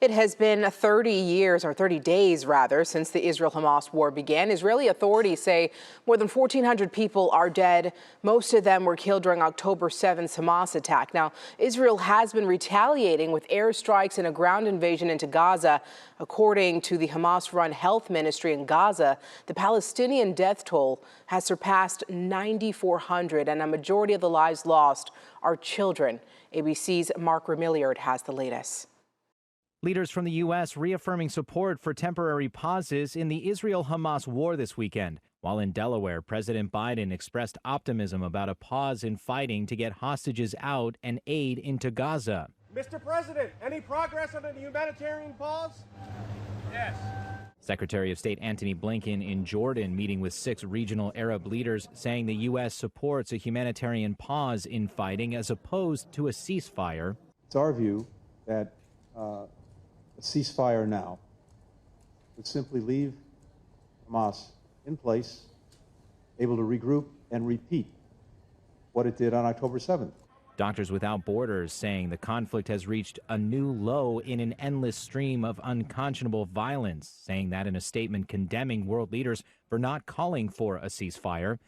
It has been 30 years, or 30 days rather, since the Israel-Hamas war began. Israeli authorities say more than 1,400 people are dead. Most of them were killed during October 7th's Hamas attack. Now, Israel has been retaliating with airstrikes and a ground invasion into Gaza. According to the Hamas-run health ministry in Gaza, the Palestinian death toll has surpassed 9,400, and a majority of the lives lost are children. ABC's Mark Remilliard has the latest. Leaders from the U.S. reaffirming support for temporary pauses in the Israel-Hamas war this weekend. While in Delaware, President Biden expressed optimism about a pause in fighting to get hostages out and aid into Gaza. Mr. President, any progress on a humanitarian pause? Yes. Secretary of State Antony Blinken in Jordan meeting with 6 regional Arab leaders, saying the U.S. supports a humanitarian pause in fighting as opposed to a ceasefire. It's our view that a ceasefire now would simply leave Hamas in place, able to regroup and repeat what it did on October 7th. Doctors Without Borders saying the conflict has reached a new low in an endless stream of unconscionable violence, saying that in a statement condemning world leaders for not calling for a ceasefire.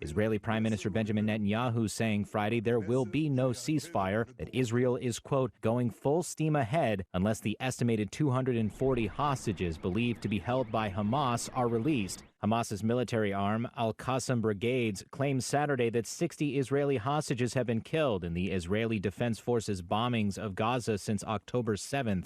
Israeli Prime Minister Benjamin Netanyahu saying Friday there will be no ceasefire, that Israel is, quote, going full steam ahead unless the estimated 240 hostages believed to be held by Hamas are released. Hamas's military arm, Al-Qassam Brigades, claims Saturday that 60 Israeli hostages have been killed in the Israeli Defense Forces bombings of Gaza since October 7th.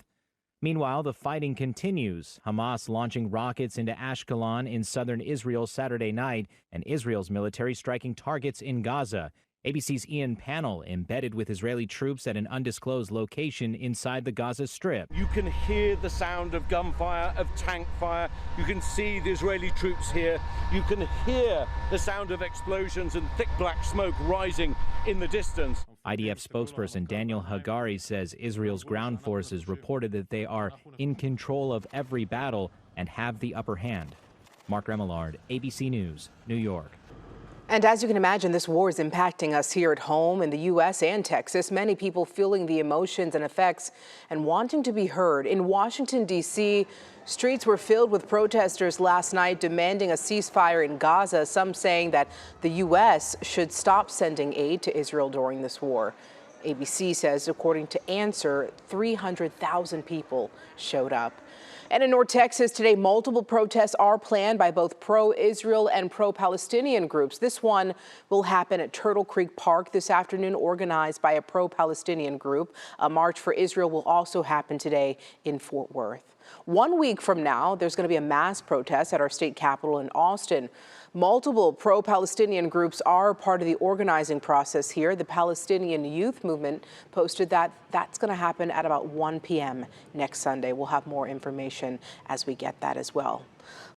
Meanwhile, the fighting continues, Hamas launching rockets into Ashkelon in southern Israel Saturday night, and Israel's military striking targets in Gaza. ABC's Ian Pannell embedded with Israeli troops at an undisclosed location inside the Gaza Strip. You can hear the sound of gunfire, of tank fire. You can see the Israeli troops here. You can hear the sound of explosions and thick black smoke rising in the distance. IDF spokesperson Daniel Hagari says Israel's ground forces reported that they are in control of every battle and have the upper hand. Mark Remillard, ABC News, New York. And as you can imagine, this war is impacting us here at home in the U.S. and Texas. Many people feeling the emotions and effects and wanting to be heard. In Washington, D.C., streets were filled with protesters last night demanding a ceasefire in Gaza, some saying that the U.S. should stop sending aid to Israel during this war. ABC says, according to Answer, 300,000 people showed up. And in North Texas today, multiple protests are planned by both pro-Israel and pro-Palestinian groups. This one will happen at Turtle Creek Park this afternoon, organized by a pro-Palestinian group. A march for Israel will also happen today in Fort Worth. 1 week from now, there's going to be a mass protest at our state capitol in Austin. Multiple pro-Palestinian groups are part of the organizing process here. The Palestinian Youth Movement posted that that's going to happen at about 1 p.m. next Sunday. We'll have more information as we get that as well.